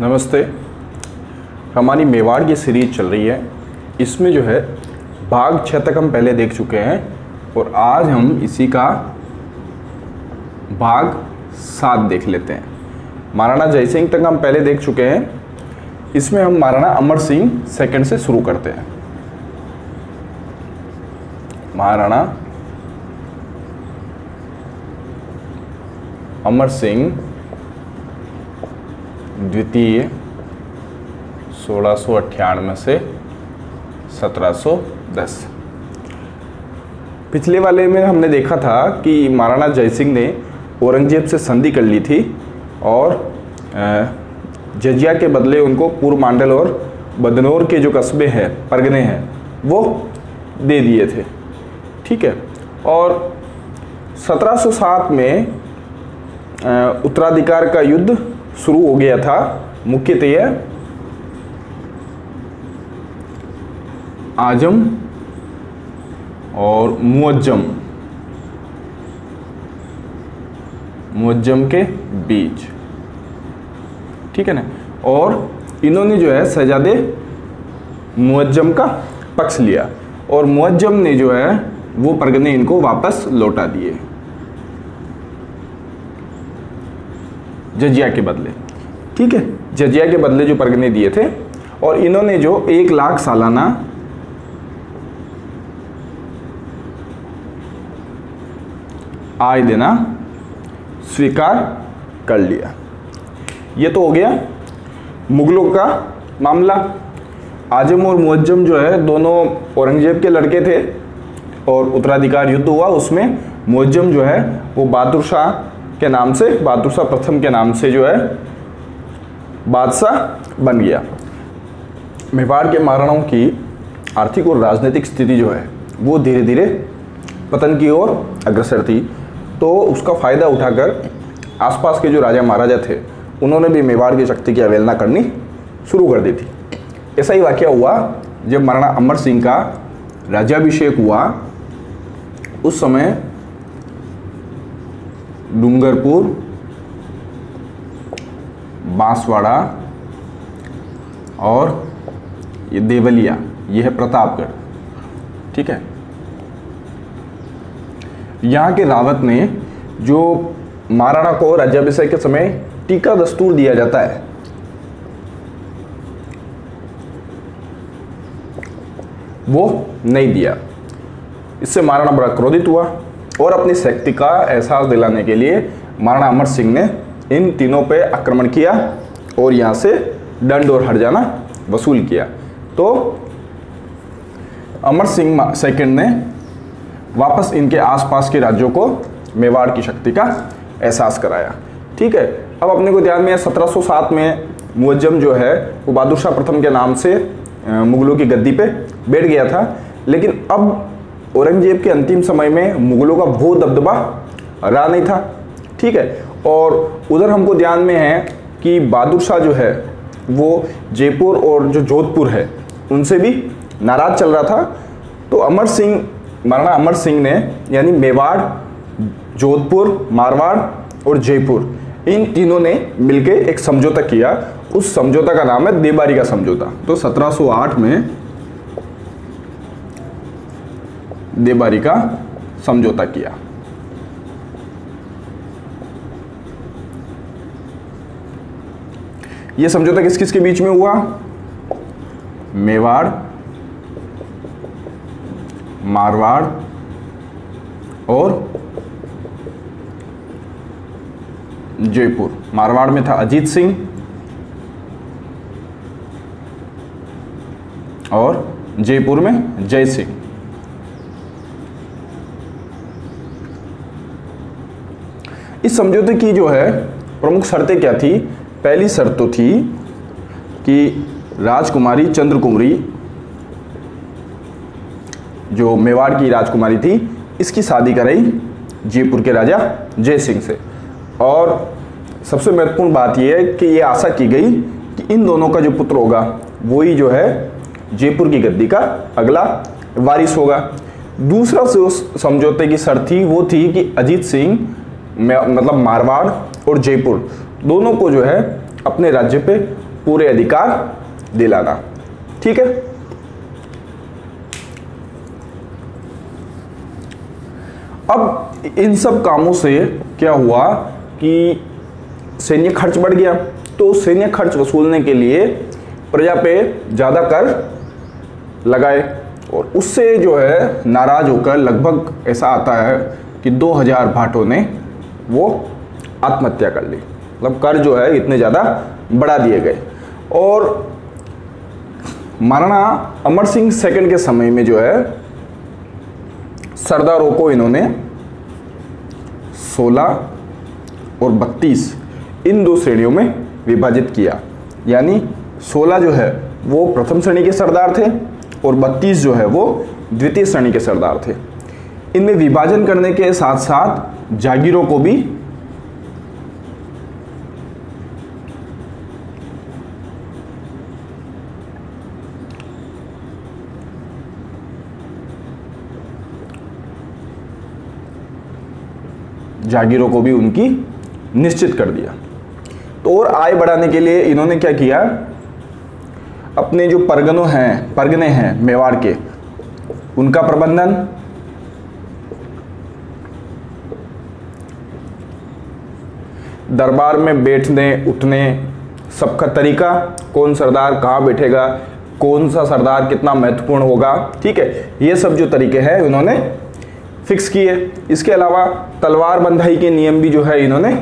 नमस्ते। हमारी मेवाड़ की सीरीज चल रही है। इसमें जो है भाग 6 तक हम पहले देख चुके हैं और आज हम इसी का भाग 7 देख लेते हैं। महाराणा जयसिंह तक हम पहले देख चुके हैं। इसमें हम महाराणा अमर सिंह सेकंड से शुरू करते हैं। महाराणा अमर सिंह द्वितीय 1698 से 1710। पिछले वाले में हमने देखा था कि महाराणा जयसिंह ने औरंगजेब से संधि कर ली थी और जजिया के बदले उनको पूर्व मांडल और बदनौर के जो कस्बे हैं, परगने हैं, वो दे दिए थे। ठीक है। और 1707 में उत्तराधिकार का युद्ध शुरू हो गया था। मुख्यतः आजम और मुअज्जम के बीच। ठीक है ना। और इन्होंने जो है शहजादे मुअज्जम का पक्ष लिया और मुअज्जम ने जो है वो परगने इनको वापस लौटा दिए जजिया के बदले। ठीक है। जजिया के बदले जो परगने दिए थे और इन्होंने जो 1 लाख सालाना आय देना स्वीकार कर लिया। ये तो हो गया मुगलों का मामला। आजम और मुअज्जम जो है दोनों औरंगजेब के लड़के थे और उत्तराधिकार युद्ध हुआ। उसमें मुअज्जम जो है वो बहादुर शाह के नाम से, बहादुर शाह प्रथम के नाम से जो है बादशाह बन गया। मेवाड़ के महाराणाओं की आर्थिक और राजनीतिक स्थिति जो है वो धीरे धीरे पतन की ओर अग्रसर थी। तो उसका फ़ायदा उठाकर आसपास के जो राजा महाराजा थे उन्होंने भी मेवाड़ की शक्ति की अवहेलना करनी शुरू कर दी थी। ऐसा ही वाकया हुआ जब महाराणा अमर सिंह का राज्याभिषेक हुआ। उस समय डूंगरपुर, बांसवाड़ा और ये देवलिया, ये है प्रतापगढ़। ठीक है। यहाँ के रावत ने जो महाराणा को राज्याभिषेक के समय टीका दस्तूर दिया जाता है, वो नहीं दिया। इससे महाराणा बड़ा क्रोधित हुआ और अपनी शक्ति का एहसास दिलाने के लिए महाराणा अमर सिंह ने इन तीनों पे आक्रमण किया और यहाँ से दंड और हर्जाना वसूल किया। तो अमर सिंह सेकंड ने वापस इनके आसपास के राज्यों को मेवाड़ की शक्ति का एहसास कराया। ठीक है। अब अपने को ध्यान में 1707 में मुअज्जम जो है वो बहादुर शाह प्रथम के नाम से मुगलों की गद्दी पे बैठ गया था। लेकिन अब औरंगजेब के अंतिम समय में मुगलों का वो दबदबा रहा नहीं था। ठीक है। और उधर हमको ध्यान में है कि बहादुर शाह जो है वो जयपुर और जो जोधपुर है उनसे भी नाराज चल रहा था। तो महाराणा अमर सिंह ने यानी मेवाड़, जोधपुर, मारवाड़ और जयपुर, इन तीनों ने मिलकर एक समझौता किया। उस समझौता का नाम है देबारी का समझौता। तो 1708 में देबारी का समझौता किया। यह समझौता किस किस के बीच में हुआ? मेवाड़, मारवाड़ और जयपुर। मारवाड़ में था अजीत सिंह और जयपुर में जय सिंह। इस समझौते की जो है प्रमुख शर्तें क्या थी? पहली शर्त तो थी कि राजकुमारी चंद्रकुमारी, जो मेवाड़ की राजकुमारी थी, इसकी शादी कराई जयपुर के राजा जय सिंह से। और सबसे महत्वपूर्ण बात यह है कि ये आशा की गई कि इन दोनों का जो पुत्र होगा वही जो है जयपुर की गद्दी का अगला वारिस होगा। दूसरा जो समझौते की शर्त थी वो थी कि अजीत सिंह मतलब मारवाड़ और जयपुर दोनों को जो है अपने राज्य पे पूरे अधिकार दिलाना। ठीक है, अब इन सब कामों से क्या हुआ कि सैन्य खर्च बढ़ गया, तो सैन्य खर्च वसूलने के लिए प्रजा पे ज़्यादा कर लगाए और उससे जो है नाराज होकर लगभग ऐसा आता है कि 2000 भाटों ने वो आत्महत्या कर ली। मतलब कर जो है इतने ज़्यादा बढ़ा दिए गए। और महाराणा अमर सिंह सेकंड के समय में जो है सरदारों को इन्होंने 16 और 32 इन दो श्रेणियों में विभाजित किया। यानी 16 जो है वो प्रथम श्रेणी के सरदार थे और 32 जो है वो द्वितीय श्रेणी के सरदार थे। इनमें विभाजन करने के साथ साथ जागीरों को भी उनकी निश्चित कर दिया। तो और आय बढ़ाने के लिए इन्होंने क्या किया, अपने जो परगने हैं मेवाड़ के, उनका प्रबंधन, दरबार में बैठने उठने सबका तरीका, कौन सरदार कहाँ बैठेगा, कौन सा सरदार कितना महत्वपूर्ण होगा, ठीक है, ये सब जो तरीके हैं उन्होंने फिक्स किए। इसके अलावा तलवार बंधाई के नियम भी जो है इन्होंने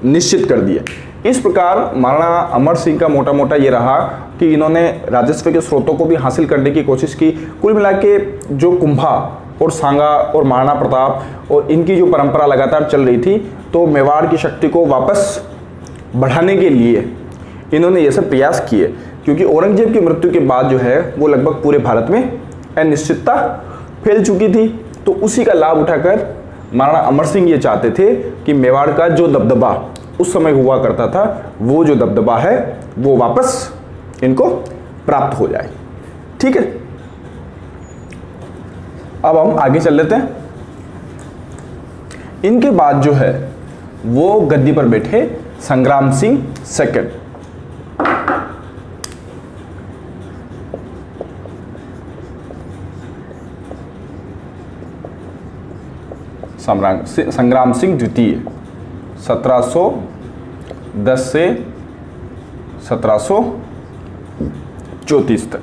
निश्चित कर दिए। इस प्रकार महाराणा अमर सिंह का मोटा मोटा ये रहा कि इन्होंने राजस्व के स्रोतों को भी हासिल करने की कोशिश की। कुल मिला के जो कुंभा और सांगा और महाराणा प्रताप और इनकी जो परंपरा लगातार चल रही थी, तो मेवाड़ की शक्ति को वापस बढ़ाने के लिए इन्होंने ये सब प्रयास किए। क्योंकि औरंगजेब की मृत्यु के बाद जो है वो लगभग पूरे भारत में अनिश्चितता फैल चुकी थी, तो उसी का लाभ उठाकर महाराणा अमर सिंह ये चाहते थे कि मेवाड़ का जो दबदबा उस समय हुआ करता था, वो जो दबदबा है वो वापस इनको प्राप्त हो जाए। ठीक है, अब हम आगे चल लेते हैं। इनके बाद जो है वो गद्दी पर बैठे संग्राम सिंह सेकंड। संग्राम सिंह द्वितीय 1710 से 1734 तक।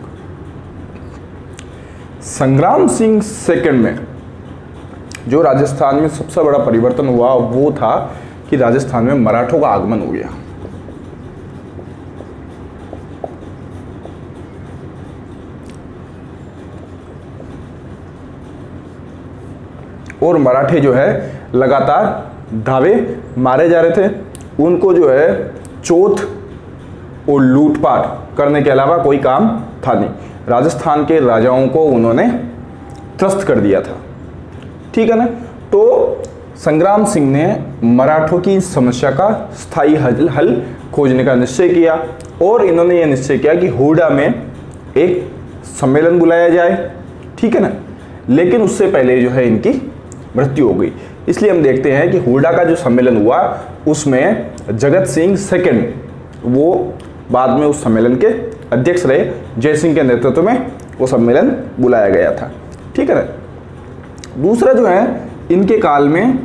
संग्राम सिंह सेकंड में जो राजस्थान में सबसे बड़ा परिवर्तन हुआ वो था कि राजस्थान में मराठों का आगमन हो गया। और मराठे जो है लगातार धावे मारे जा रहे थे। उनको जो है चोट और लूटपाट करने के अलावा कोई काम था नहीं। राजस्थान के राजाओं को उन्होंने त्रस्त कर दिया था। ठीक है ना। तो संग्राम सिंह ने मराठों की समस्या का स्थायी हल खोजने का निश्चय किया और इन्होंने यह निश्चय किया कि हुडा में एक सम्मेलन बुलाया जाए। ठीक है ना। लेकिन उससे पहले जो है इनकी मृत्यु हो गई। इसलिए हम देखते हैं कि हुडा का जो सम्मेलन हुआ उसमें जगत सिंह सेकंड वो बाद में उस सम्मेलन के अध्यक्ष रहे। जय सिंह के नेतृत्व में वो सम्मेलन बुलाया गया था। ठीक है ना। दूसरा जो है इनके काल में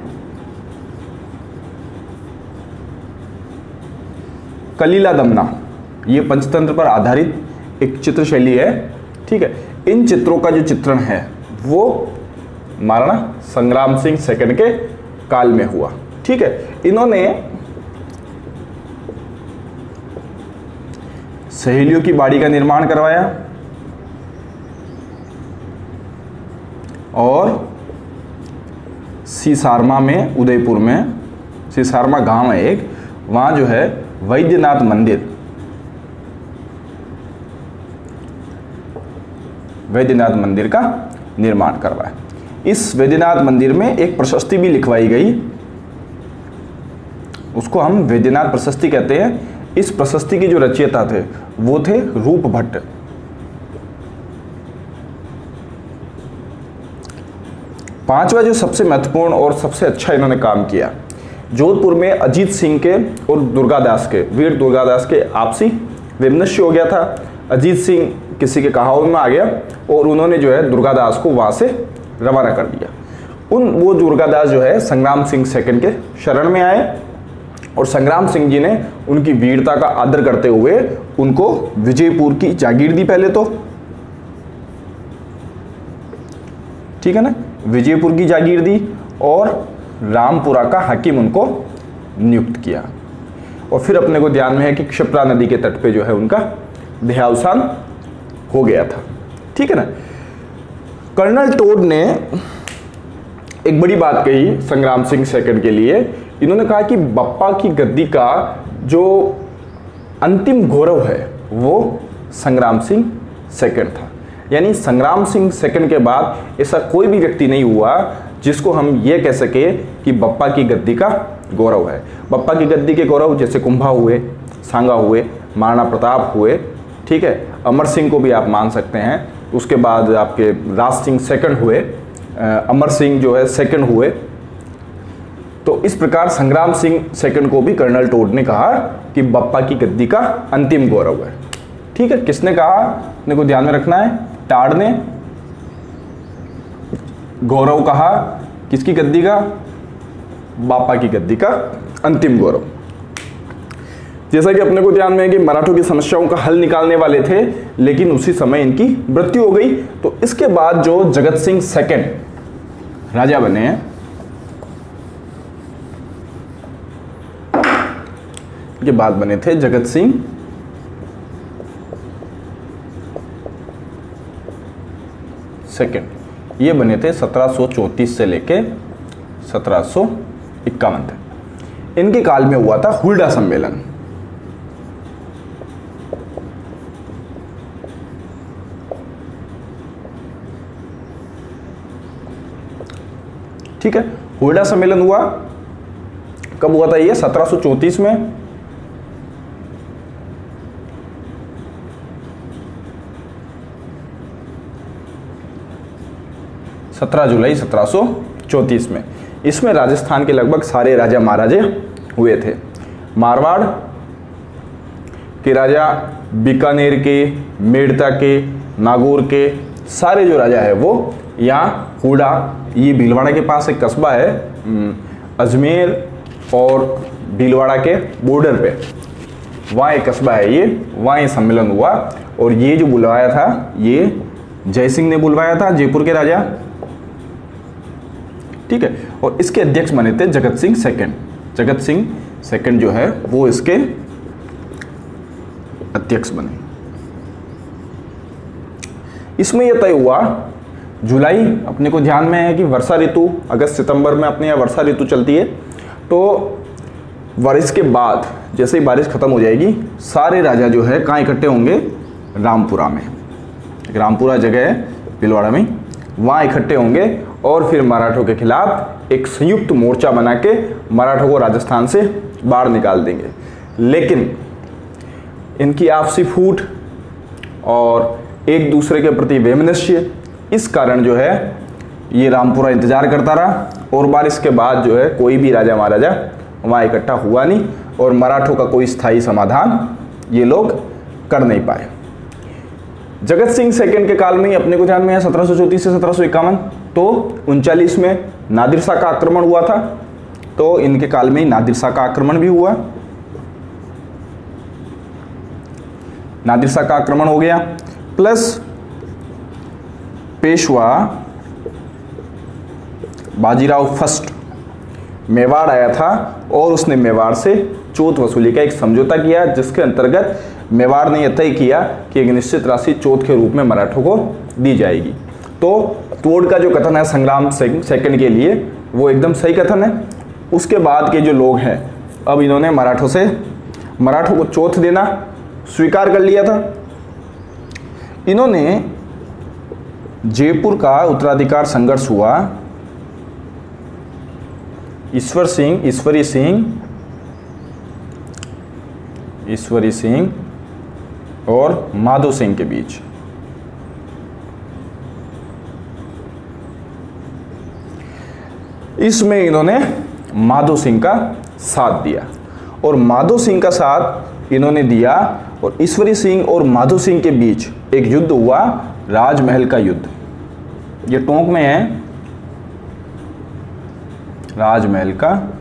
कलीला दमना, ये पंचतंत्र पर आधारित एक चित्र शैली है। ठीक है। इन चित्रों का जो चित्रण है वो महाराणा संग्राम सिंह सेकंड के काल में हुआ। ठीक है। इन्होंने सहेलियों की बाड़ी का निर्माण करवाया और सीसारमा में, उदयपुर में सीसारमा गांव है एक, वहां जो है वैद्यनाथ मंदिर का निर्माण करवाया। इस वैद्यनाथ मंदिर में एक प्रशस्ति भी लिखवाई गई, उसको हम वैद्यनाथ प्रशस्ति कहते हैं। इस प्रशस्ति के जो रचयिता थे वो थे रूप भट्ट। पांचवा जो सबसे महत्वपूर्ण और सबसे अच्छा इन्होंने काम किया जोधपुर में अजीत सिंह के और दुर्गादास के, वीर दुर्गादास के आपसी वैमनस्य हो गया था। अजीत सिंह किसी के कहाव में आ गया और उन्होंने जो है दुर्गादास को वहाँ से रवाना कर दिया। वो दुर्गादास जो है संग्राम सिंह सेकंड के शरण में आए और संग्राम सिंह जी ने उनकी वीरता का आदर करते हुए उनको विजयपुर की जागीर दी पहले तो, ठीक है ना, विजयपुर की जागीर दी और रामपुरा का हाकिम उनको नियुक्त किया। और फिर अपने को ध्यान में है कि क्षिप्रा नदी के तट पे जो है उनका देहावसान हो गया था, ठीक है ना। कर्नल टोड ने एक बड़ी बात कही संग्राम सिंह सेकंड के लिए। इन्होंने कहा कि बप्पा की गद्दी का जो अंतिम गौरव है वो संग्राम सिंह सेकंड था। यानी संग्राम सिंह सेकंड के बाद ऐसा कोई भी व्यक्ति नहीं हुआ जिसको हम ये कह सके कि बप्पा की गद्दी का गौरव है। बप्पा की गद्दी के गौरव जैसे कुंभा हुए, सांगा हुए, महाराणा प्रताप हुए, ठीक है, अमर सिंह को भी आप मान सकते हैं। उसके बाद आपके राज सिंह सेकंड हुए, अमर सिंह जो है सेकंड हुए। तो इस प्रकार संग्राम सिंह सेकंड को भी कर्नल टोड ने कहा कि बप्पा की गद्दी का अंतिम गौरव है, ठीक है। किसने कहा, अपने को ध्यान में रखना है, टाड ने गौरव कहा किसकी गद्दी का, बापा की गद्दी का अंतिम गौरव। जैसा कि अपने को ध्यान में है कि मराठों की समस्याओं का हल निकालने वाले थे, लेकिन उसी समय इनकी मृत्यु हो गई। तो इसके बाद जो जगत सिंह सेकंड राजा बने हैं, के बाद बने थे जगत सिंह सेकंड। ये बने थे 1734 से लेके 1751 तक। इनके काल में हुआ था हुल्डा सम्मेलन। ठीक है, हुल्डा सम्मेलन हुआ, कब हुआ था ये, 1734 में। जुलाई 1734 में। इसमें राजस्थान के लगभग सारे राजा महाराजे हुए थे। मारवाड़ के राजा, बीकानेर के, मेड़ता के, नागौर के सारे जो राजा है वो यहाँ हुडा, ये भीलवाड़ा के पास एक कस्बा है, अजमेर और भीलवाड़ा के बॉर्डर पे, वहाँ एक कस्बा है ये, वहाँ ये सम्मेलन हुआ। और ये जो बुलवाया था ये जयसिंह ने बुलवाया था, जयपुर के राजा, ठीक है। और इसके अध्यक्ष बने थे जगत सिंह सेकंड। जगत सिंह सेकंड जो है वो इसके अध्यक्ष बने। इसमें यह तय हुआ, जुलाई अपने को ध्यान में है कि वर्षा ऋतु, अगस्त सितंबर में अपने यहाँ वर्षा ऋतु चलती है। तो बारिश के बाद जैसे ही बारिश खत्म हो जाएगी, सारे राजा जो है कहाँ इकट्ठे होंगे, रामपुरा में। रामपुरा जगह है भीलवाड़ा में, वहाँ इकट्ठे होंगे और फिर मराठों के खिलाफ एक संयुक्त मोर्चा बना के मराठों को राजस्थान से बाहर निकाल देंगे। लेकिन इनकी आपसी फूट और एक दूसरे के प्रति वैमनस्य, इस कारण जो है ये रामपुरा इंतजार करता रहा और बारिश के बाद जो है कोई भी राजा महाराजा वहाँ इकट्ठा हुआ नहीं और मराठों का कोई स्थायी समाधान ये लोग कर नहीं पाए। जगत सिंह सेकंड के काल में ही अपने को ध्यान में है 1734 से 1751, तो 39 में नादिर शाह का आक्रमण हुआ था, तो इनके काल में ही नादिर शाह का आक्रमण भी हुआ। नादिर शाह का आक्रमण हो गया, प्लस पेशवा बाजीराव फर्स्ट मेवाड़ आया था और उसने मेवाड़ से चौथ वसूली का एक समझौता किया, जिसके अंतर्गत मेवाड़ ने यह तय किया कि एक निश्चित राशि चौथ के रूप में मराठों को दी जाएगी। तो टोड का जो कथन है संग्राम सेकंड के लिए वो एकदम सही कथन है। उसके बाद के जो लोग हैं, अब इन्होंने मराठों को चौथ देना स्वीकार कर लिया था। इन्होंने जयपुर का उत्तराधिकार संघर्ष हुआ, ईश्वरी सिंह और माधो सिंह के बीच। इसमें इन्होंने माधो सिंह का साथ दिया। और माधो सिंह का साथ इन्होंने दिया और ईश्वरी सिंह और माधो सिंह के बीच एक युद्ध हुआ, राजमहल का युद्ध। ये टोंक में है, राजमहल का।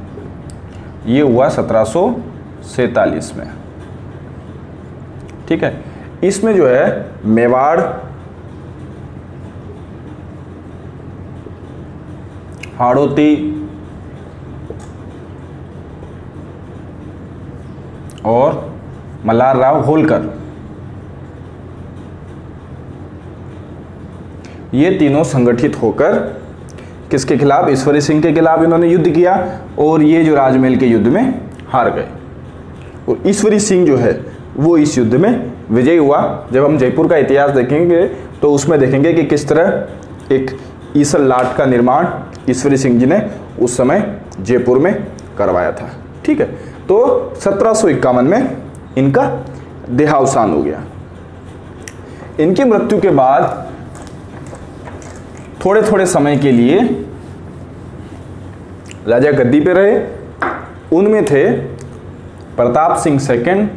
ये हुआ 1747 में। ठीक है, इसमें जो है मेवाड़, हाड़ौती और मल्हार राव होलकर, ये तीनों संगठित होकर किसके खिलाफ? ईश्वरी सिंह के खिलाफ इन्होंने युद्ध किया और ये जो राजमहल के युद्ध में हार गए। और ईश्वरी सिंह जो है वो इस युद्ध में विजयी हुआ। जब हम जयपुर का इतिहास देखेंगे तो उसमें देखेंगे कि किस तरह एक ईसल लाट का निर्माण ईश्वरी सिंह जी ने उस समय जयपुर में करवाया था। ठीक है, तो 1751 में इनका देहावसान हो गया। इनकी मृत्यु के बाद थोड़े थोड़े समय के लिए राजा गद्दी पे रहे। उनमें थे प्रताप सिंह सेकंड,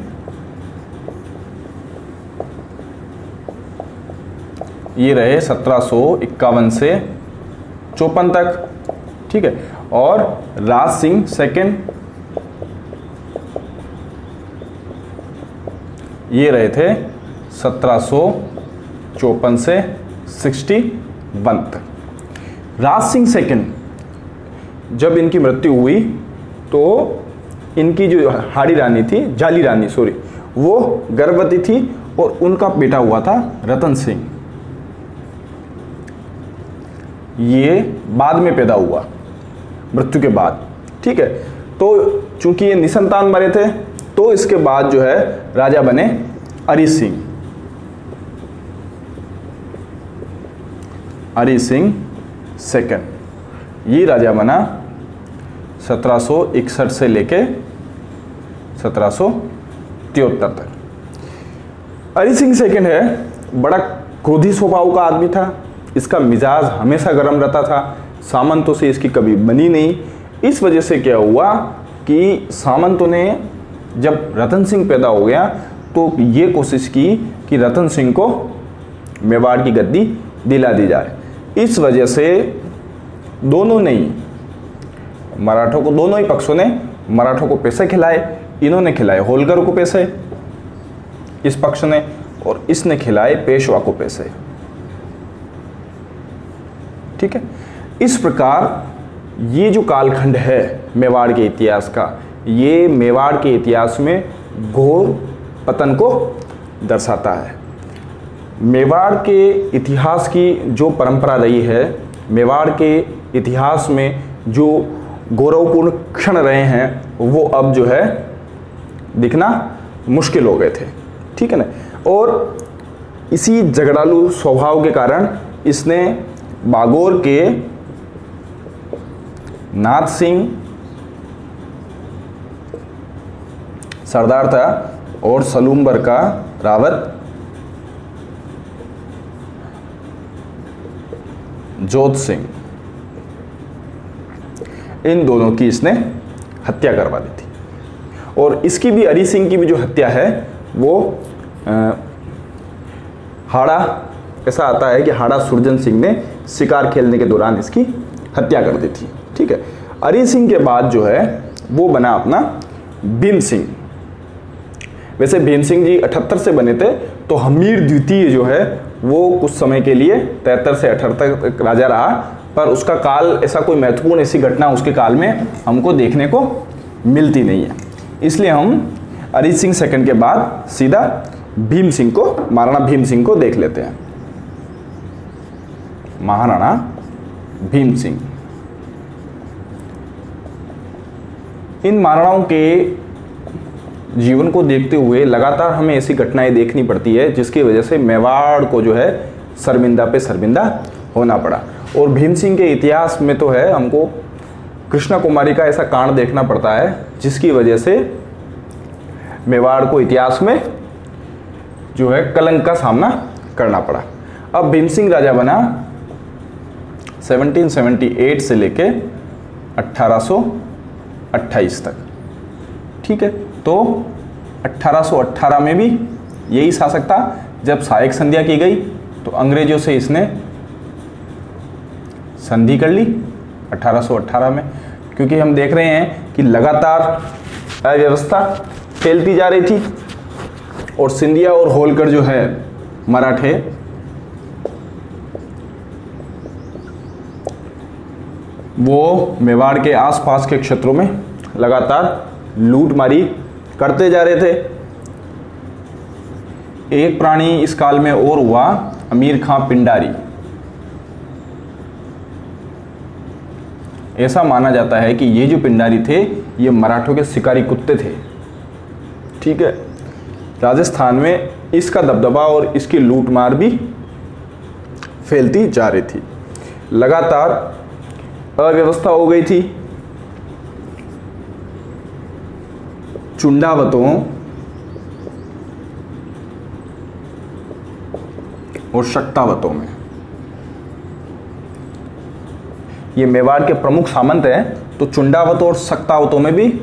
ये रहे 1751 से 54 तक। ठीक है, और राज सिंह सेकंड, ये रहे थे 1754 से 61 तक। राज सिंह सेकंड जब इनकी मृत्यु हुई तो इनकी जो हाड़ी रानी थी, जाली रानी सॉरी, वो गर्भवती थी और उनका बेटा हुआ था रतन सिंह। ये बाद में पैदा हुआ, मृत्यु के बाद। ठीक है, तो चूंकि ये निसंतान मरे थे तो इसके बाद जो है राजा बने अरी सिंह। अरी सिंह सेकंड, ये राजा बना 1761 से लेके 1773 तक। अरी सिंह सेकंड है, बड़ा क्रोधी स्वभाव का आदमी था। इसका मिजाज हमेशा गर्म रहता था, सामंतों से इसकी कभी बनी नहीं। इस वजह से क्या हुआ कि सामंतों ने जब रतन सिंह पैदा हो गया तो ये कोशिश की कि रतन सिंह को मेवाड़ की गद्दी दिला दी जाए। इस वजह से दोनों ने ही मराठों को, दोनों ही पक्षों ने मराठों को पैसे खिलाए। इन्होंने खिलाए होलकर को पैसे इस पक्ष ने, और इसने खिलाए पेशवा को पैसे। ठीक है, इस प्रकार ये जो कालखंड है मेवाड़ के इतिहास का, ये मेवाड़ के इतिहास में घोर पतन को दर्शाता है। मेवाड़ के इतिहास की जो परंपरा रही है, मेवाड़ के इतिहास में जो गौरवपूर्ण क्षण रहे हैं, वो अब जो है दिखना मुश्किल हो गए थे। ठीक है ना, और इसी झगड़ालू स्वभाव के कारण इसने बागोर के नाथ सिंह सरदार था और सलूम्बर का रावत जोत सिंह, इन दोनों की इसने हत्या करवा दी थी। और इसकी भी, अरी सिंह की भी जो हत्या है वो हाड़ा, ऐसा आता है कि हाड़ा सुरजन सिंह ने शिकार खेलने के दौरान इसकी हत्या कर दी थी। ठीक है, अरी सिंह के बाद जो है वो बना अपना भीम सिंह। वैसे भीम सिंह जी 78 से बने थे, तो हमीर द्वितीय जो है वो कुछ समय के लिए 73 से 78 तक राजा रहा, पर उसका काल, ऐसा कोई महत्वपूर्ण ऐसी घटना उसके काल में हमको देखने को मिलती नहीं है। इसलिए हम अरी सिंह सेकंड के बाद सीधा भीम सिंह को, महाराणा भीम सिंह को देख लेते हैं। महाराणा भीम सिंह, इन महाराणाओं के जीवन को देखते हुए लगातार हमें ऐसी घटनाएं देखनी पड़ती है जिसकी वजह से मेवाड़ को जो है शर्मिंदा पे शर्मिंदा होना पड़ा। और भीम सिंह के इतिहास में तो है, हमको कृष्णा कुमारी का ऐसा कांड देखना पड़ता है जिसकी वजह से मेवाड़ को इतिहास में जो है कलंक का सामना करना पड़ा। अब भीम सिंह राजा बना 1778 से लेके 1800 28 तक। ठीक है, तो 1818 में भी यही शासक था। जब सहायक संधियां की गई तो अंग्रेजों से इसने संधि कर ली 1818 में, क्योंकि हम देख रहे हैं कि लगातार अव्यवस्था फैलती जा रही थी और सिंधिया और होलकर जो है मराठे वो मेवाड़ के आसपास के क्षेत्रों में लगातार लूटमारी करते जा रहे थे। एक प्राणी इस काल में और हुआ, अमीर खां पिंडारी। ऐसा माना जाता है कि ये जो पिंडारी थे ये मराठों के शिकारी कुत्ते थे। ठीक है, राजस्थान में इसका दबदबा और इसकी लूटमार भी फैलती जा रही थी। लगातार अव्यवस्था हो गई थी। चुंडावतों और शक्तावतों में, ये मेवाड़ के प्रमुख सामंत हैं, तो चुंडावतों और शक्तावतों में भी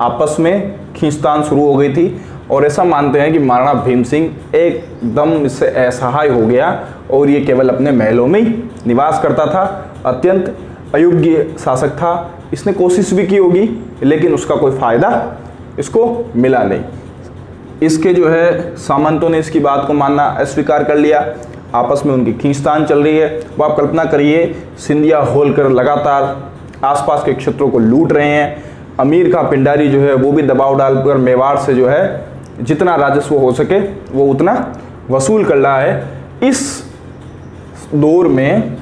आपस में खींचतान शुरू हो गई थी। और ऐसा मानते हैं कि महाराणा भीम सिंह एकदम इससे असहाय हो गया और ये केवल अपने महलों में ही निवास करता था। अत्यंत अयोग्य शासक था। इसने कोशिश भी की होगी लेकिन उसका कोई फायदा इसको मिला नहीं। इसके जो है सामंतों ने इसकी बात को मानना अस्वीकार कर लिया। आपस में उनकी खींचतान चल रही है। वो आप कल्पना करिए, सिंधिया होलकर लगातार आसपास के क्षेत्रों को लूट रहे हैं। अमीर खां पिंडारी जो है वो भी दबाव डालकर मेवाड़ से जो है जितना राजस्व हो सके वो उतना वसूल कर रहा है। इस दौर में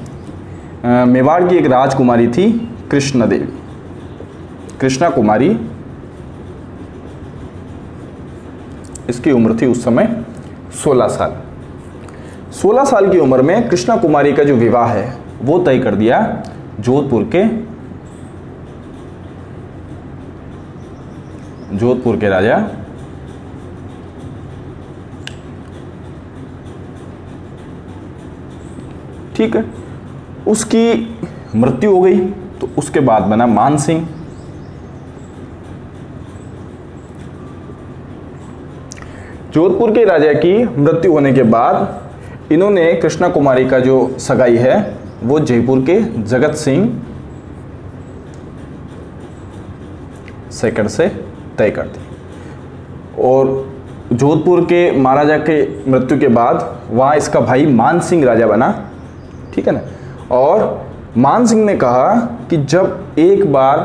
मेवाड़ की एक राजकुमारी थी कृष्णा देवी, कृष्णा कुमारी। इसकी उम्र थी उस समय 16 साल। 16 साल की उम्र में कृष्णा कुमारी का जो विवाह है वो तय कर दिया जोधपुर के राजा ठीक है, उसकी मृत्यु हो गई तो उसके बाद बना मान सिंह। जोधपुर के राजा की मृत्यु होने के बाद इन्होंने कृष्णा कुमारी का जो सगाई है वो जयपुर के जगत सिंह सेकंड से तय कर दी। और जोधपुर के महाराजा के मृत्यु के बाद वहाँ इसका भाई मान सिंह राजा बना। ठीक है ना। और मान सिंह ने कहा कि जब एक बार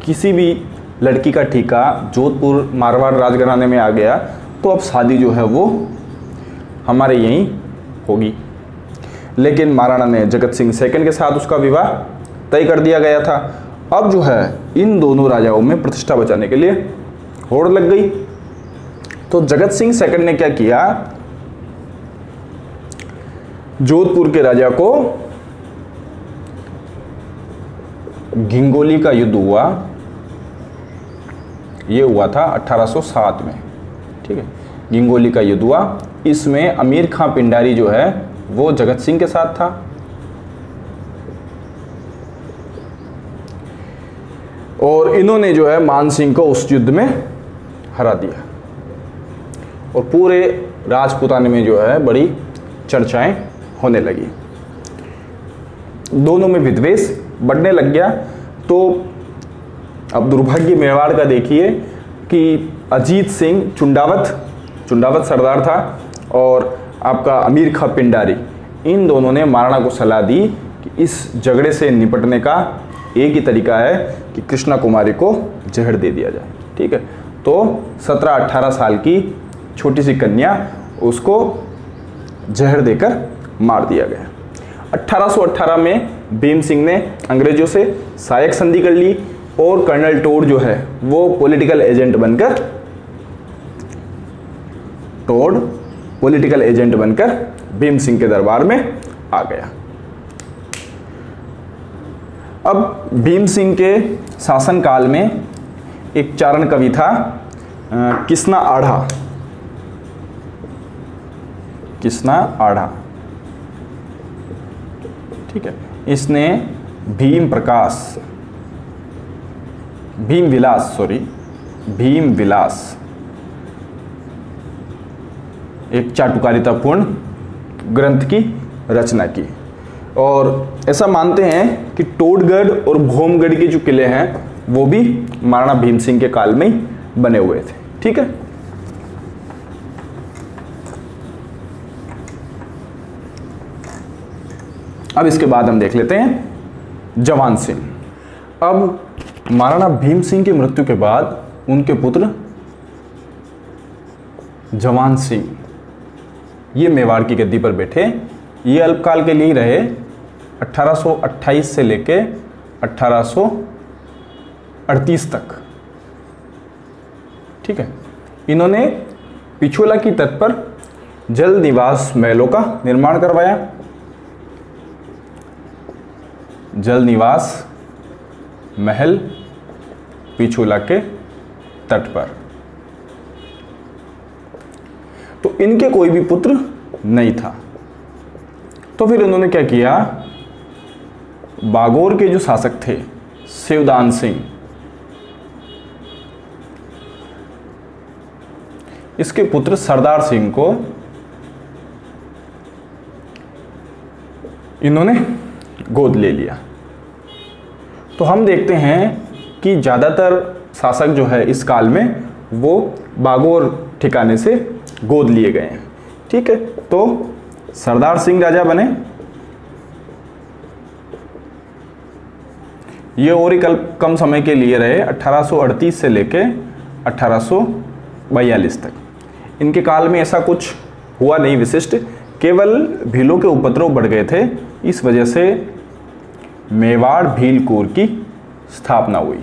किसी भी लड़की का ठीका जोधपुर मारवाड़ राजघराने में आ गया तो अब शादी जो है वो हमारे यहीं होगी। लेकिन महाराणा ने जगत सिंह सेकंड के साथ उसका विवाह तय कर दिया गया था। अब जो है इन दोनों राजाओं में प्रतिष्ठा बचाने के लिए होड़ लग गई। तो जगत सिंह सेकंड ने क्या किया, जोधपुर के राजा को घिंगोली का युद्ध हुआ, ये हुआ था 1807 में। ठीक है, घिंगोली का युद्ध हुआ। इसमें अमीर खां पिंडारी जो है वो जगत सिंह के साथ था। और इन्होंने जो है मान सिंह को उस युद्ध में हरा दिया और पूरे राजपूताने में जो है बड़ी चर्चाएं होने लगी। दोनों में विद्वेष बढ़ने लग गया। तो अब दुर्भाग्य मेवाड़ का देखिए कि अजीत सिंह चुंडावत सरदार था और आपका अमीर खां पिंडारी, इन दोनों ने महाराणा को सलाह दी कि इस झगड़े से निपटने का एक ही तरीका है कि कृष्णा कुमारी को जहर दे दिया जाए। ठीक है, तो 17-18 साल की छोटी सी कन्या उसको जहर देकर मार दिया गया। 1818 में भीम सिंह ने अंग्रेजों से सहायक संधि कर ली और कर्नल टोड जो है वो पॉलिटिकल एजेंट बनकर भीम सिंह के दरबार में आ गया। अब भीम सिंह के शासनकाल में एक चारण कवि था किस्ना आढ़ा। ठीक है, इसने भीम भीम विलास एक चाटुकारितापूर्ण ग्रंथ की रचना की। और ऐसा मानते हैं कि टोडगढ़ और भोमगढ़ के जो किले हैं वो भी महाराणा भीम सिंह के काल में ही बने हुए थे। ठीक है, अब इसके बाद हम देख लेते हैं जवान सिंह। अब महाराणा भीम सिंह की मृत्यु के बाद उनके पुत्र जवान सिंह ये मेवाड़ की गद्दी पर बैठे। ये अल्पकाल के लिए ही रहे, 1828 से लेके 1838 तक। ठीक है, इन्होंने पिछोला की तट पर जल निवास महलों का निर्माण करवाया। जल निवास महल पिछोला के तट पर। तो इनके कोई भी पुत्र नहीं था। तो फिर इन्होंने क्या किया, बागोर के जो शासक थे शिवदान सिंह, इसके पुत्र सरदार सिंह को इन्होंने गोद ले लिया। तो हम देखते हैं कि ज़्यादातर शासक जो है इस काल में वो बागोर ठिकाने से गोद लिए गए हैं। ठीक है, तो सरदार सिंह राजा बने। ये और ही कम समय के लिए रहे, 1838 से लेके 1842 तक। इनके काल में ऐसा कुछ हुआ नहीं विशिष्ट, केवल भीलों के उपद्रव बढ़ गए थे। इस वजह से मेवाड़ भील कोर की स्थापना हुई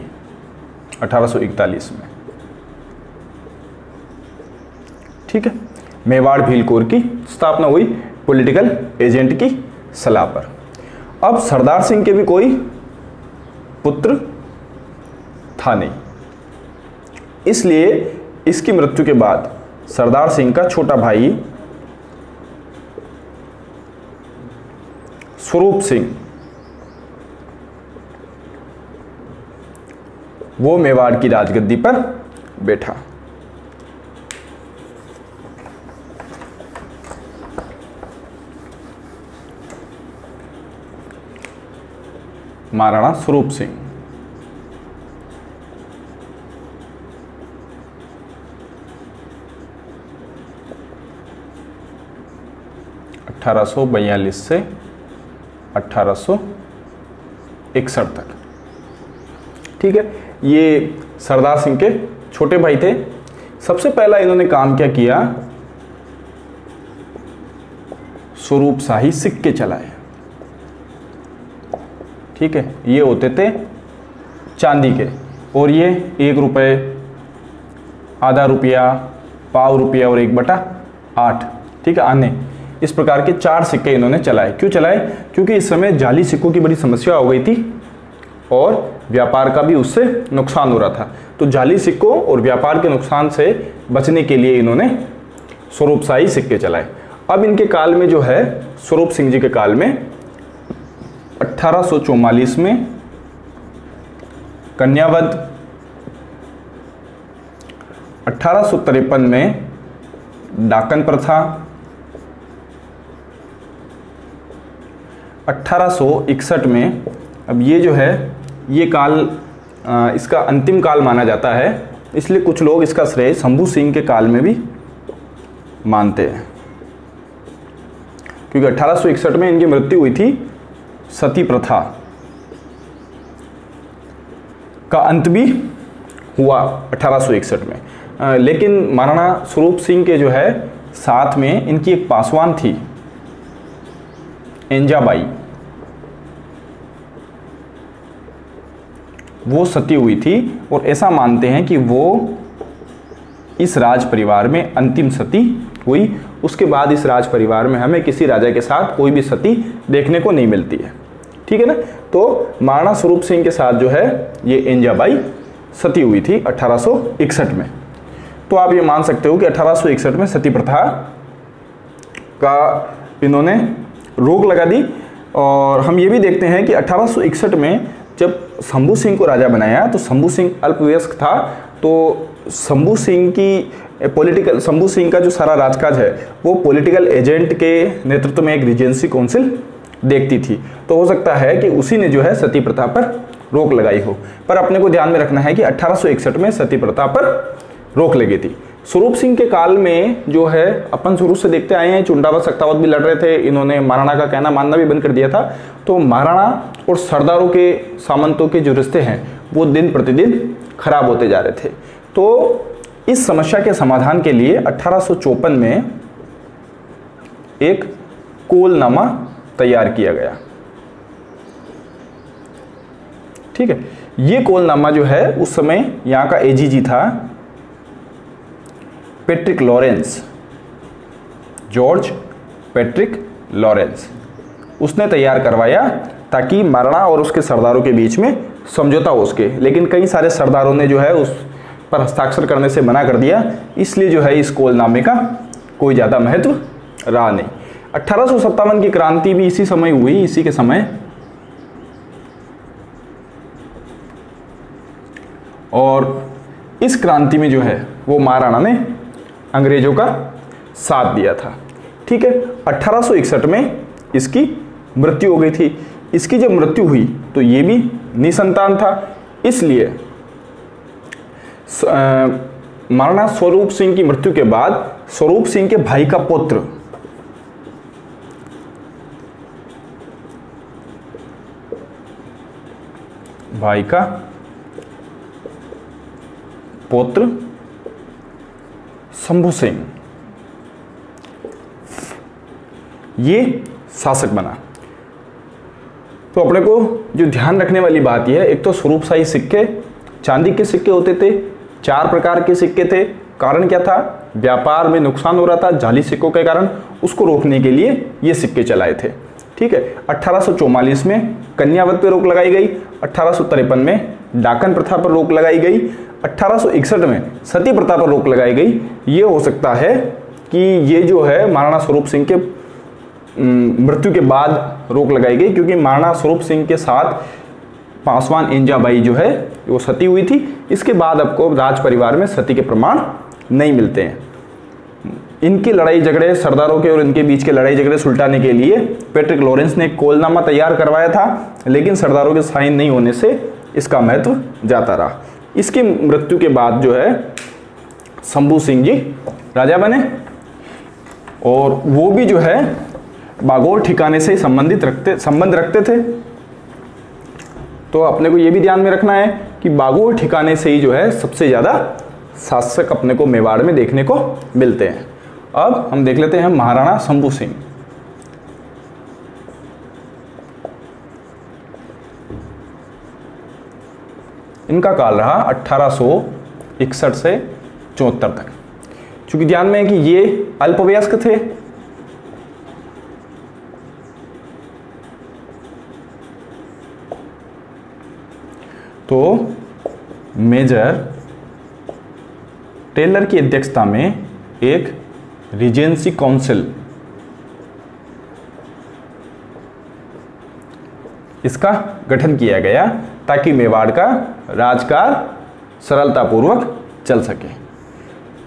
1841 में। ठीक है, मेवाड़ भील कोर की स्थापना हुई पॉलिटिकल एजेंट की सलाह पर। अब सरदार सिंह के भी कोई पुत्र था नहीं, इसलिए इसकी मृत्यु के बाद सरदार सिंह का छोटा भाई स्वरूप सिंह वो मेवाड़ की राजगद्दी पर बैठा। महाराणा स्वरूप सिंह। अठारह से 1861 तक। ठीक है, ये सरदार सिंह के छोटे भाई थे। सबसे पहला इन्होंने काम क्या किया, स्वरूप शाही सिक्के चलाए। ठीक है, ये होते थे चांदी के, और ये 1 रुपये, आधा रुपया, पाव रुपया और 1/8। ठीक है, आने इस प्रकार के 4 सिक्के इन्होंने चलाए। क्यों चलाए? क्योंकि इस समय जाली सिक्कों की बड़ी समस्या हो गई थी और व्यापार का भी उससे नुकसान हो रहा था। तो जाली सिक्कों और व्यापार के नुकसान से बचने के लिए इन्होंने स्वरूपशाही सिक्के चलाए। अब इनके काल में जो है, स्वरूप सिंह जी के काल में 1844 में कन्यावध, 1853 में डाकन प्रथा, 1861 में, अब ये जो है ये काल इसका अंतिम काल माना जाता है, इसलिए कुछ लोग इसका श्रेय शंभू सिंह के काल में भी मानते हैं, क्योंकि 1861 में इनकी मृत्यु हुई थी। सती प्रथा का अंत भी हुआ 1861 में। लेकिन महाराणा स्वरूप सिंह के जो है साथ में इनकी एक पासवान थी, एंजाबाई, वो सती हुई थी और ऐसा मानते हैं कि वो इस राज परिवार में अंतिम सती हुई। उसके बाद इस राज परिवार में हमें किसी राजा के साथ कोई भी सती देखने को नहीं मिलती है। ठीक है ना। तो महाराणा स्वरूप सिंह के साथ जो है ये एंजाबाई सती हुई थी 1861 में। तो आप ये मान सकते हो कि 1861 में सती प्रथा का इन्होंने रोक लगा दी। और हम ये भी देखते हैं कि 1861 में जब शंभू सिंह को राजा बनाया तो शंभू सिंह अल्पवयस्क था, तो शंभू सिंह का जो सारा राजकाज है वो पॉलिटिकल एजेंट के नेतृत्व में एक रीजेंसी काउंसिल देखती थी। तो हो सकता है कि उसी ने जो है सती प्रथा पर रोक लगाई हो। पर अपने को ध्यान में रखना है कि 1861 में सती प्रथा पर रोक लगी थी। स्वरूप सिंह के काल में जो है अपन शुरू से देखते आए हैं, चुंडावत सख्तावत भी लड़ रहे थे, इन्होंने महाराणा का कहना मानना भी बंद कर दिया था। तो महाराणा और सरदारों के, सामंतों के जो रिश्ते हैं वो दिन प्रतिदिन खराब होते जा रहे थे। तो इस समस्या के समाधान के लिए 1854 में एक कोलनामा तैयार किया गया। ठीक है, ये कोलनामा जो है उस समय यहाँ का एजीजी था Patrick Lawrence, George Patrick Lawrence. उसने तैयार करवाया ताकि महाराणा और उसके सरदारों के बीच में समझौता हो सके। लेकिन कई सारे सरदारों ने जो है उस पर हस्ताक्षर करने से मना कर दिया, इसलिए जो है इस कोलनामे का कोई ज़्यादा महत्व रहा नहीं। 1857 की क्रांति भी इसी समय हुई, इसी के समय, और इस क्रांति में जो है वो महाराणा ने अंग्रेजों का साथ दिया था। ठीक है, 1861 में इसकी मृत्यु हो गई थी। इसकी जब मृत्यु हुई तो ये भी निसंतान था, इसलिए महाराणा स्वरूप सिंह की मृत्यु के बाद स्वरूप सिंह के भाई का पुत्र शंभू सिंह ये शासक बना। तो अपने को जो ध्यान रखने वाली बात यह है, एक तो स्वरूपशाही सिक्के, चांदी के सिक्के होते थे, 4 प्रकार के सिक्के थे। कारण क्या था? व्यापार में नुकसान हो रहा था जाली सिक्कों के कारण, उसको रोकने के लिए ये सिक्के चलाए थे। ठीक है, 1844 में कन्यावत पर रोक लगाई गई, 1853 में डाकन प्रथा पर रोक लगाई गई, 1861 में सती प्रथा पर रोक लगाई गई। ये हो सकता है कि ये जो है महाराणा स्वरूप सिंह के मृत्यु के बाद रोक लगाई गई, क्योंकि महाराणा स्वरूप सिंह के साथ पासवान इंजाबाई जो है वो सती हुई थी। इसके बाद आपको राज परिवार में सती के प्रमाण नहीं मिलते हैं। इनकी लड़ाई झगड़े, सरदारों के और इनके बीच के लड़ाई झगड़े सुलटाने के लिए पैट्रिक लॉरेंस ने एक कोलनामा तैयार करवाया था, लेकिन सरदारों के साइन नहीं होने से इसका महत्व जाता रहा। इसकी मृत्यु के बाद जो है शंभू सिंह जी राजा बने, और वो भी जो है बागोर ठिकाने से संबंध रखते थे। तो अपने को ये भी ध्यान में रखना है कि बागोर ठिकाने से ही जो है सबसे ज़्यादा शासक अपने को मेवाड़ में देखने को मिलते हैं। अब हम देख लेते हैं महाराणा शंभू सिंह। इनका काल रहा 1861 से 74 तक। चूंकि ध्यान में है कि ये अल्पवयस्क थे, तो मेजर टेलर की अध्यक्षता में एक रीजेंसी काउंसिल, इसका गठन किया गया ताकि मेवाड़ का राजकाज सरलतापूर्वक चल सके।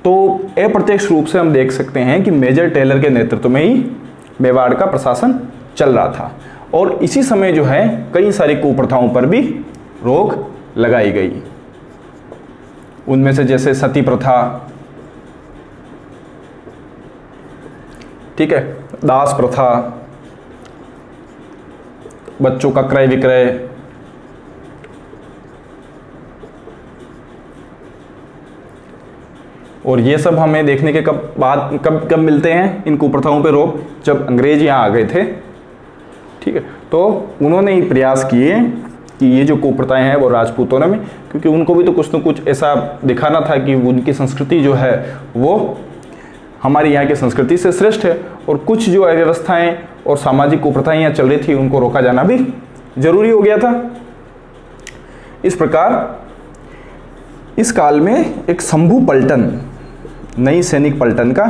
तो अप्रत्यक्ष रूप से हम देख सकते हैं कि मेजर टेलर के नेतृत्व में ही मेवाड़ का प्रशासन चल रहा था, और इसी समय जो है कई सारी कुप्रथाओं पर भी रोक लगाई गई। उनमें से जैसे सती प्रथा, ठीक है, दास प्रथा, बच्चों का क्रय विक्रय, और ये सब हमें देखने के कब मिलते हैं इन कुप्रथाओं पे रोक, जब अंग्रेज यहाँ आ गए थे। ठीक है, तो उन्होंने ही प्रयास किए कि ये जो कुप्रथाएं हैं वो राजपूतों में, क्योंकि उनको भी तो कुछ न कुछ ऐसा दिखाना था कि उनकी संस्कृति जो है वो हमारी यहाँ की संस्कृति से श्रेष्ठ है, और कुछ जो अव्यवस्थाएं और सामाजिक कुप्रथाएं यहाँ चल रही थी उनको रोका जाना भी जरूरी हो गया था। इस प्रकार इस काल में एक शंभू पलटन, नई सैनिक पलटन का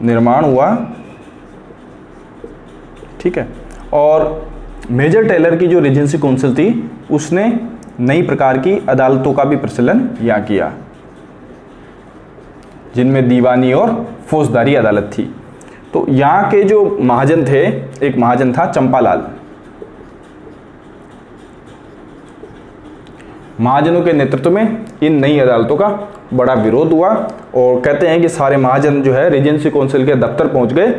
निर्माण हुआ। ठीक है, और मेजर टेलर की जो रीजेंसी काउंसिल थी उसने नई प्रकार की अदालतों का भी प्रचलन यहाँ किया, जिनमें दीवानी और फौजदारी अदालत थी। तो यहाँ के जो महाजन थे, एक महाजन था चंपालाल। महाजनों के नेतृत्व में इन नई अदालतों का बड़ा विरोध हुआ और कहते हैं कि सारे महाजन जो है रीजेंसी काउंसिल के दफ्तर पहुंच गए,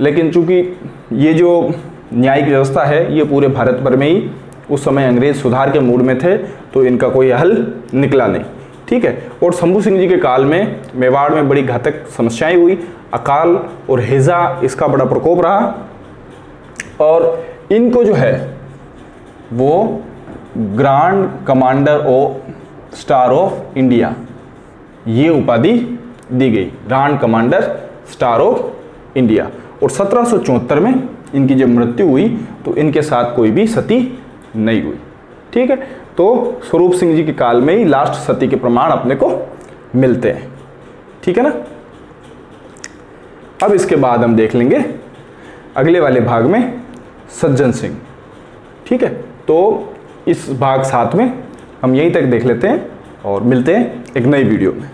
लेकिन चूंकि ये जो न्यायिक व्यवस्था है ये पूरे भारत भर में ही उस समय अंग्रेज सुधार के मूड में थे, तो इनका कोई हल निकला नहीं। ठीक है। और शंभू सिंह जी के काल में मेवाड़ में बड़ी घातक समस्याएं हुई, अकाल और हैजा इसका बड़ा प्रकोप रहा और इनको जो है वो grand commander of star of India ये उपाधि दी गई, grand commander star of India. और 1774 में इनकी जब मृत्यु हुई तो इनके साथ कोई भी सती नहीं हुई। ठीक है। तो स्वरूप सिंह जी के काल में ही लास्ट सती के प्रमाण अपने को मिलते हैं। ठीक है ना। अब इसके बाद हम देख लेंगे अगले वाले भाग में सज्जन सिंह। ठीक है। तो इस भाग 7 में हम यहीं तक देख लेते हैं और मिलते हैं एक नई वीडियो में।